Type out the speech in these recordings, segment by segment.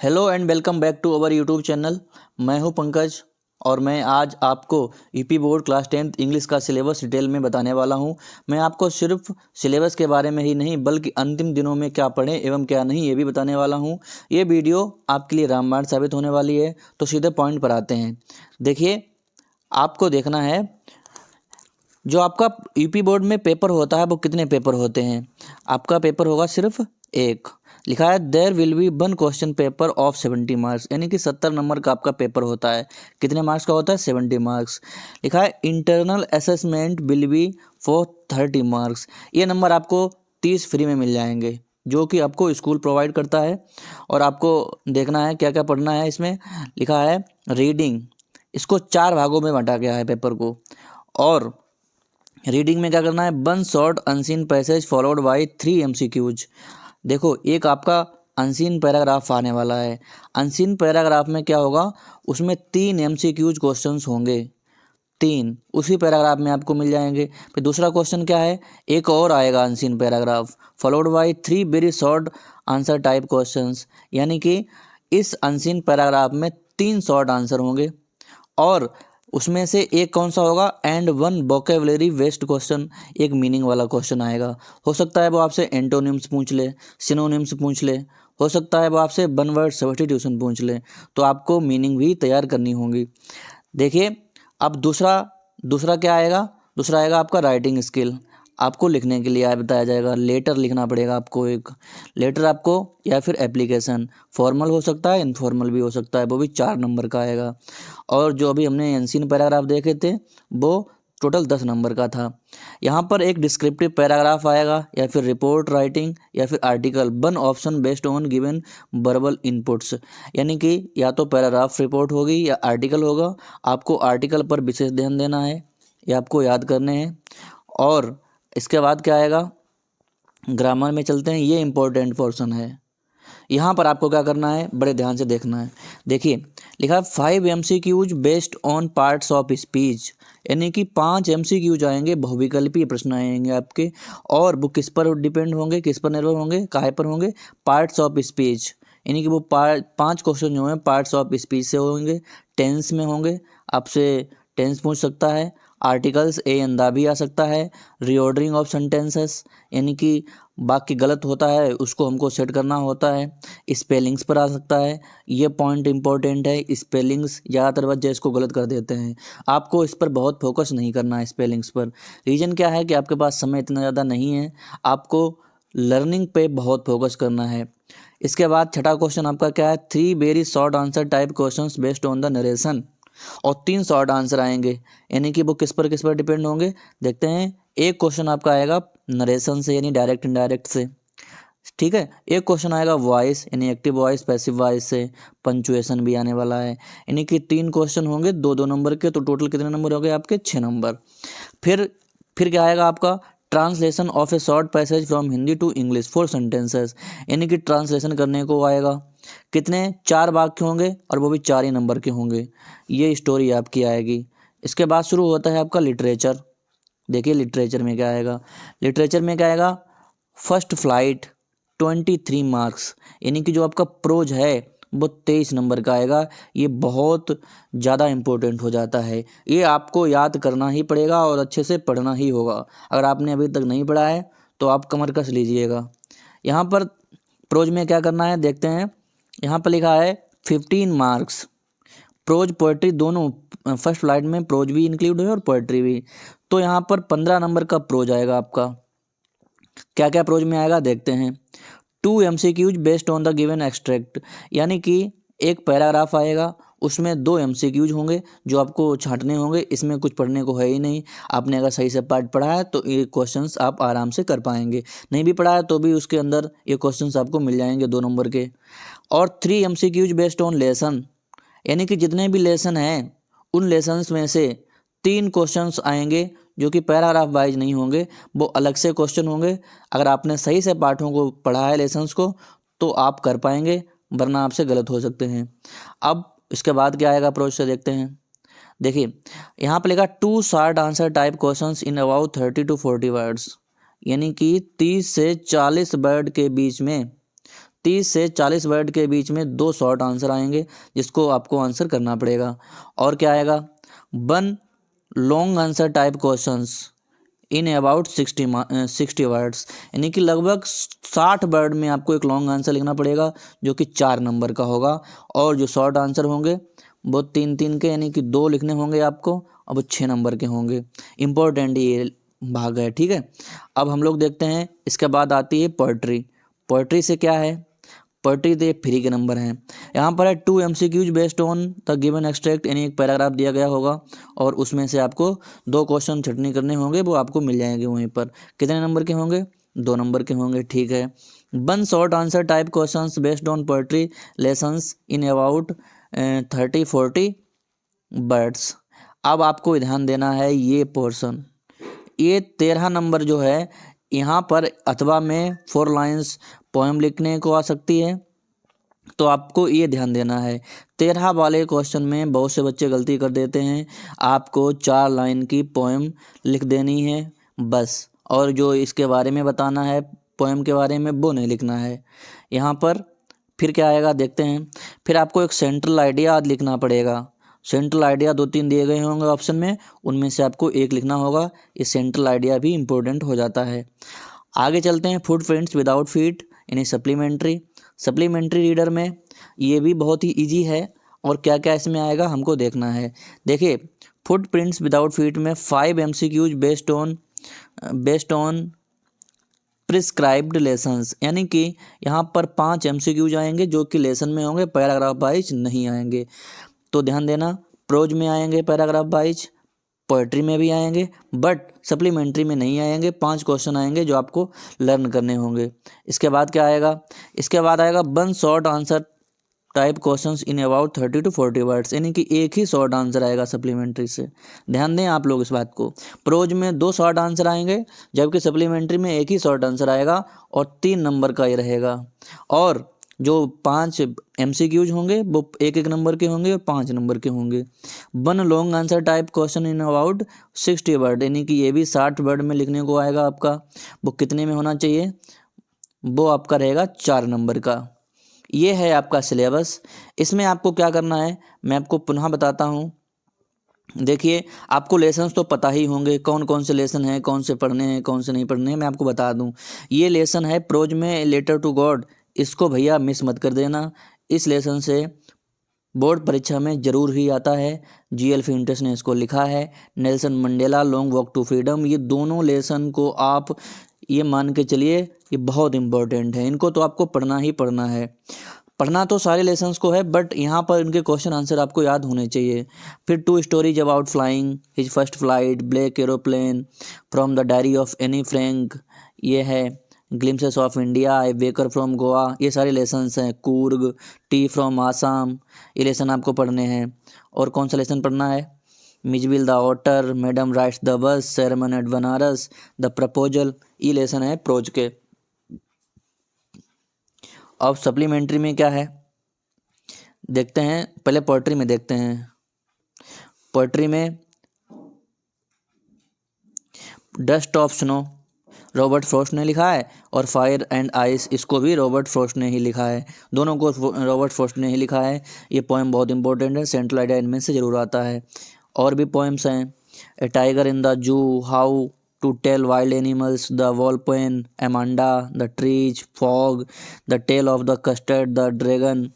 Hello and welcome back to our YouTube channel. मैं हूं पंकज और मैं आज आपको UP board class 10th English का सिलेबस डिटेल में बताने वाला हूं। मैं आपको सिर्फ सिलेबस के बारे में ही नहीं बल्कि अंतिम दिनों में क्या पढ़ें एवं क्या नहीं ये भी बताने वाला हूं। ये वीडियो आपके लिए रामबाण साबित होने वाली है। तो सीधे पॉइंट पर आते हैं। देखिए, आपको देखना है जो आपका यूपी बोर्ड में पेपर होता है वो कितने पेपर होते हैं। आपका पेपर होगा सिर्फ एक। लिखा है there will be one question paper of 70 marks, यानी कि 70 नंबर का आपका पेपर होता है। कितने मार्क्स का होता है? 70 मार्क्स। लिखा है internal assessment will be for 30 marks. ये नंबर आपको 30 फ्री में मिल जाएंगे जो कि आपको स्कूल प्रोवाइड करता है। और आपको देखना है क्या क्या पढ़ना है इसमें। लिखा है रीडिंग, इसको 4 भागों में बांटा गया है पेपर को। और रीडिंग में क्या करना है? One short unseen passage followed by 3 MCQs। देखो, एक आपका अनसीन पैराग्राफ आने वाला है। अनसीन पैराग्राफ में क्या होगा? उसमें 3 MCQs क्वेश्चंस होंगे। 3 उसी पैराग्राफ में आपको मिल जाएंगे। फिर दूसरा क्वेश्चन क्या है? एक और आएगा unseen paragraph followed by 3 very short answer type questions, यानी कि इस अनसीन पैराग्राफ में 3 शॉर्ट आंसर होंगे। और उसमें से एक कौन सा होगा? And one vocabulary based question, एक मीनिंग वाला क्वेश्चन आएगा। हो सकता है वो आपसे एंटोनिम्स पूछ ले, सिनोनिम्स पूछ ले, हो सकता है वो आपसे वन वर्ड सब्स्टिट्यूशन पूछ ले। तो आपको मीनिंग भी तैयार करनी होगी। देखिए, अब दूसरा दूसरा क्या आएगा? दूसरा आएगा आपका राइटिंग स्किल। आपको लिखने के लिए बताया जाएगा। लेटर लिखना पड़ेगा आपको, एक लेटर आपको, या फिर एप्लीकेशन। फॉर्मल हो सकता है, इनफॉर्मल भी हो सकता है, वो भी 4 नंबर का आएगा। और जो अभी हमने एनसीन पैराग्राफ देखे थे वो टोटल 10 नंबर का था। यहाँ पर एक डिस्क्रिप्टिव पैराग्राफ आएगा, या फिर रिपोर्ट राइटिंग, या फिर article. One option based on given verbal inputs, यानी कि या तो पैराग्राफ रिपोर्ट होगी या आर्टिकल होगा। आपको आर्टिकल पर विशेष ध्यान देना है, ये आपको याद करने हैं। और इसके बाद क्या आएगा? ग्रामर में चलते हैं। ये इंपॉर्टेंट पोर्शन है। यहाँ पर आपको क्या करना है? बड़े ध्यान से देखना है। देखिए, लिखा है 5 MCQs based on parts of speech, यानी कि 5 MCQs आएंगे, बहुविकल्पीय प्रश्न आएंगे आपके। और वो किस पर डिपेंड होंगे, किस पर निर्भर होंगे, काहे पर होंगे? पार्ट्स ऑफ स्पीच, यानी कि वो 5 क्वेश्चन जो हैं पार्ट्स ऑफ स्पीच से होंगे। टेंस में होंगे, आपसे टेंस पूछ सकता है। आर्टिकल्स ए एंड द भी आ सकता है। रीऑर्डरिंग ऑफ सेंटेंसेस, यानी कि वाक्य गलत होता है उसको हमको सेट करना होता है। स्पेलिंग्स पर आ सकता है। ये पॉइंट इंपॉर्टेंट है। स्पेलिंग्स ज़्यादातर बच्चे इसको गलत कर देते हैं। आपको इस पर बहुत फोकस नहीं करना है स्पेलिंग्स पर। रीज़न क्या है कि आपके पास समय इतना ज़्यादा नहीं है। आपको लर्निंग पे बहुत फोकस करना है। इसके बाद छठा क्वेश्चन आपका क्या है? 3 very short answer type questions based on the narration. और 3 शॉर्ट आंसर आएंगे, यानी कि वो किस पर डिपेंड होंगे। देखते हैं। एक क्वेश्चन आपका आएगा नरेशन से, यानी डायरेक्ट इनडायरेक्ट से। ठीक है। एक क्वेश्चन आएगा वॉइस, यानी एक्टिव वॉइस पैसिव वॉइस से। पंचुएशन भी आने वाला है, यानी कि 3 क्वेश्चन होंगे 2-2 नंबर के। तो टोटल कितने नंबर हो गए आपके? 6 नंबर। फिर क्या आएगा आपका? Translation of a short passage from Hindi to English 4 sentences, यानी कि ट्रांसलेशन करने को आएगा। कितने? 4 वाक्य होंगे और वो भी 4 ही नंबर के होंगे। ये स्टोरी आपकी आएगी। इसके बाद शुरू होता है आपका लिटरेचर। देखिए, लिटरेचर में क्या आएगा? लिटरेचर में क्या आएगा? फर्स्ट फ्लाइट 23 मार्क्स, यानी कि जो आपका प्रोज है वो 23 नंबर का आएगा। ये बहुत ज़्यादा इम्पोर्टेंट हो जाता है। ये आपको याद करना ही पड़ेगा और अच्छे से पढ़ना ही होगा। अगर आपने अभी तक नहीं पढ़ा है तो आप कमर कस लीजिएगा। यहाँ पर प्रोज में क्या करना है देखते हैं। यहाँ पर लिखा है 15 मार्क्स। प्रोज पोएट्री दोनों, फर्स्ट फ्लाइट में प्रोज भी इंक्लूड है और पोएट्री भी। तो यहाँ पर 15 नंबर का प्रोज आएगा आपका। क्या क्या प्रोज में आएगा देखते हैं। 2 MCQs based on the given extract, यानी कि एक पैराग्राफ आएगा, उसमें 2 MCQs होंगे जो आपको छांटने होंगे। इसमें कुछ पढ़ने को है ही नहीं। आपने अगर सही से पार्ट पढ़ा है तो ये क्वेश्चंस आप आराम से कर पाएंगे। नहीं भी पढ़ा है तो भी उसके अंदर ये क्वेश्चंस आपको मिल जाएंगे 2 नंबर के। और 3 MCQs बेस्ड ऑन लेसन, यानी कि जितने भी लेसन हैं उन लेसन्स में से 3 क्वेश्चंस आएंगे जो कि पैराग्राफ वाइज नहीं होंगे, वो अलग से क्वेश्चन होंगे। अगर आपने सही से पाठों को पढ़ा है, लेसन्स को, तो आप कर पाएंगे, वरना आपसे गलत हो सकते हैं। अब इसके बाद क्या आएगा अप्रोच से देखते हैं। देखिए, यहाँ पर लिखा 2 short answer type questions in about 30 to 40 words, यानी कि 30 से 40 वर्ड के बीच में 30 से 40 वर्ड के बीच में 2 शॉर्ट आंसर आएंगे जिसको आपको आंसर करना पड़ेगा। और क्या आएगा, 1 long answer type questions in about 60 words, यानी कि लगभग 60 वर्ड में आपको एक लॉन्ग आंसर लिखना पड़ेगा जो कि 4 नंबर का होगा। और जो शॉर्ट आंसर होंगे वो 3-3 के, यानी कि 2 लिखने होंगे आपको, अब 6 नंबर के होंगे। इम्पोर्टेंट ये भाग है, ठीक है। अब हम लोग देखते हैं, इसके बाद आती है पोएट्री। पोएट्री से क्या है, पोएट्री तो फ्री के नंबर हैं। यहाँ पर है 2 MCQs based on the given extract, यानी एक पैराग्राफ दिया गया होगा और उसमें से आपको 2 क्वेश्चन छटनी करने होंगे, वो आपको मिल जाएंगे वहीं पर। कितने नंबर के होंगे, 2 नंबर के होंगे, ठीक है। 1 short answer type questions based on poetry lessons in about 30-40 words. अब आपको ध्यान देना है ये पोर्शन, ये 13 नंबर जो है यहाँ पर अथवा में 4 लाइन्स पोएम लिखने को आ सकती है, तो आपको ये ध्यान देना है। 13 वाले क्वेश्चन में बहुत से बच्चे गलती कर देते हैं, आपको 4 लाइन की पोएम लिख देनी है बस, और जो इसके बारे में बताना है पोएम के बारे में वो नहीं लिखना है यहाँ पर। फिर क्या आएगा देखते हैं, फिर आपको एक सेंट्रल आइडिया लिखना पड़ेगा। सेंट्रल आइडिया 2-3 दिए गए होंगे ऑप्शन में, उनमें से आपको एक लिखना होगा। ये सेंट्रल आइडिया भी इम्पोर्टेंट हो जाता है। आगे चलते हैं, फुटप्रिंट्स विदाउट फीट यानी सप्लीमेंट्री। सप्लीमेंट्री रीडर में ये भी बहुत ही इजी है, और क्या क्या इसमें आएगा हमको देखना है। देखिए, फुटप्रिंट्स विदाउट फीट में 5 MCQs based on prescribed lessons, यानी कि यहाँ पर 5 MCQs आएंगे जो कि लेसन में होंगे, पैराग्राफ वाइज नहीं आएंगे। तो ध्यान देना, प्रोज में आएंगे पैराग्राफ वाइज, पोएट्री में भी आएंगे, बट सप्लीमेंट्री में नहीं आएंगे। 5 क्वेश्चन आएंगे जो आपको लर्न करने होंगे। इसके बाद क्या आएगा, इसके बाद आएगा 1 short answer type questions in about 30-40 words, यानी कि एक ही शॉर्ट आंसर आएगा सप्लीमेंट्री से। ध्यान दें आप लोग इस बात को, प्रोज में 2 शॉर्ट आंसर आएंगे जबकि सप्लीमेंट्री में एक ही शॉर्ट आंसर आएगा और 3 नंबर का ही रहेगा। और जो 5 MCQs होंगे वो 1-1 नंबर के होंगे और 5 नंबर के होंगे। 1 long answer type question in about 60 word, यानी कि ये भी 60 वर्ड में लिखने को आएगा आपका। वो कितने में होना चाहिए, वो आपका रहेगा 4 नंबर का। ये है आपका सिलेबस। इसमें आपको क्या करना है मैं आपको पुनः बताता हूँ। देखिए, आपको लेसन्स तो पता ही होंगे, कौन कौन से लेसन हैं, कौन से पढ़ने हैं, कौन से नहीं पढ़ने हैं। मैं आपको बता दूं, ये लेसन है प्रोज में लेटर टू गॉड, इसको भैया मिस मत कर देना। इस लेसन से बोर्ड परीक्षा में ज़रूर ही आता है। GL फिंटस ने इसको लिखा है। Nelson Mandela long walk to freedom, ये दोनों लेसन को आप ये मान के चलिए ये बहुत इंपॉर्टेंट है, इनको तो आपको पढ़ना ही पढ़ना है। पढ़ना तो सारे लेसन्स को है, बट यहाँ पर इनके क्वेश्चन आंसर आपको याद होने चाहिए। फिर 2 stories about flying, his first flight, black aeroplane, from the diary of Anne Frank, ये है glimpses of India, I waker from Goa, ये सारे लेसन्स हैं। कूर्ग, टी फ्रॉम आसाम, ये लेसन आपको पढ़ने हैं। और कौन सा लेसन पढ़ना है, Mijbil the otter, madam rides the bus, sermon at Benares, the proposal, ये लेसन है प्रोज के। अब सप्लीमेंट्री में क्या है देखते हैं, पहले पोएट्री में देखते हैं। पोएट्री में dust of snow Robert Frost ने लिखा है, और फायर एंड आइस इसको भी रॉबर्ट फ्रॉस्ट ने ही लिखा है। दोनों को रॉबर्ट फ्रॉस्ट ने ही लिखा है। ये पोएम बहुत इंपॉर्टेंट है, सेंट्रल आइडिया इनमें से ज़रूर आता है। और भी पोएम्स हैं, a tiger in the zoo, how to tell wild animals, the ball poem, Amanda, the trees, fog, the tale of the custard, the dragon,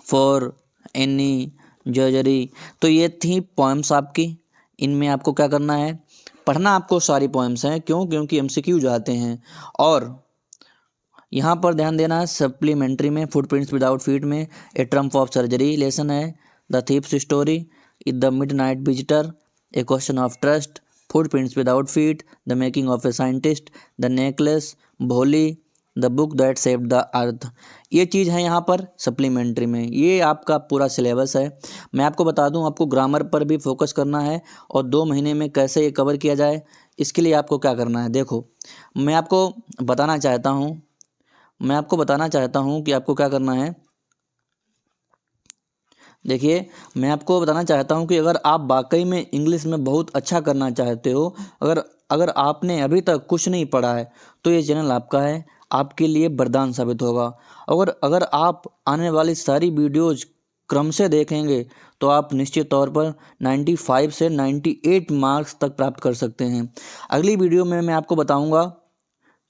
for Anne Gregory. तो ये थी पोएम्स आपकी। इनमें आपको क्या करना है, पढ़ना आपको सारी पोएम्स हैं। क्यों, क्योंकि MCQ जाते हैं। और यहाँ पर ध्यान देना है, सप्लीमेंट्री में फुटप्रिंट्स विदाउट फीट में a triumph of surgery lesson है, the thief's story, the midnight visitor, a question of trust, footprints without feet, the making of a scientist, the necklace, Bholi, the book that saved the earth. ये चीज़ है यहाँ पर supplementary में। ये आपका पूरा सिलेबस है। मैं आपको बता दूं, आपको ग्रामर पर भी फोकस करना है, और 2 महीने में कैसे ये कवर किया जाए इसके लिए आपको क्या करना है। देखो, मैं आपको बताना चाहता हूँ कि आपको क्या करना है। देखिए, मैं आपको बताना चाहता हूँ कि अगर आप वाकई में इंग्लिश में बहुत अच्छा करना चाहते हो, अगर आपने अभी तक कुछ नहीं पढ़ा है तो ये चैनल आपका है। आपके लिए वरदान साबित होगा। और अगर आप आने वाली सारी वीडियोज़ क्रम से देखेंगे तो आप निश्चित तौर पर 95 से 98 मार्क्स तक प्राप्त कर सकते हैं। अगली वीडियो में मैं आपको बताऊंगा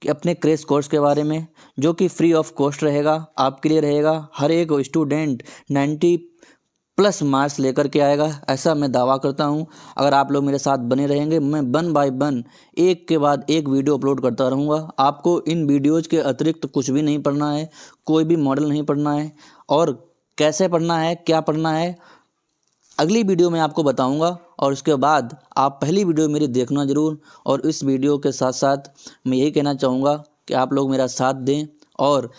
कि अपने क्रैश कोर्स के बारे में, जो कि फ्री ऑफ कॉस्ट रहेगा, आपके लिए रहेगा। हर एक स्टूडेंट 90+ मार्क्स लेकर के आएगा, ऐसा मैं दावा करता हूं। अगर आप लोग मेरे साथ बने रहेंगे, मैं 1 बाय 1 एक के बाद एक वीडियो अपलोड करता रहूँगा। आपको इन वीडियोज़ के अतिरिक्त कुछ भी नहीं पढ़ना है, कोई भी मॉडल नहीं पढ़ना है, और कैसे पढ़ना है, क्या पढ़ना है, अगली वीडियो में आपको बताऊंगा। और उसके बाद आप पहली वीडियो मेरी देखना ज़रूर। और इस वीडियो के साथ साथ मैं यही कहना चाहूँगा कि आप लोग मेरा साथ दें और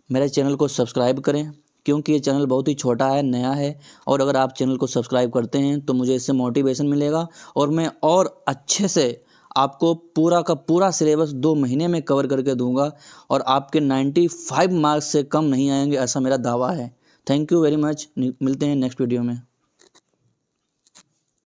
मेरे चैनल को सब्सक्राइब करें, क्योंकि ये चैनल बहुत ही छोटा है, नया है। और अगर आप चैनल को सब्सक्राइब करते हैं तो मुझे इससे मोटिवेशन मिलेगा और मैं और अच्छे से आपको पूरा का पूरा सिलेबस 2 महीने में कवर करके दूंगा और आपके 95 मार्क्स से कम नहीं आएंगे, ऐसा मेरा दावा है। Thank you very much. मिलते हैं नेक्स्ट वीडियो में।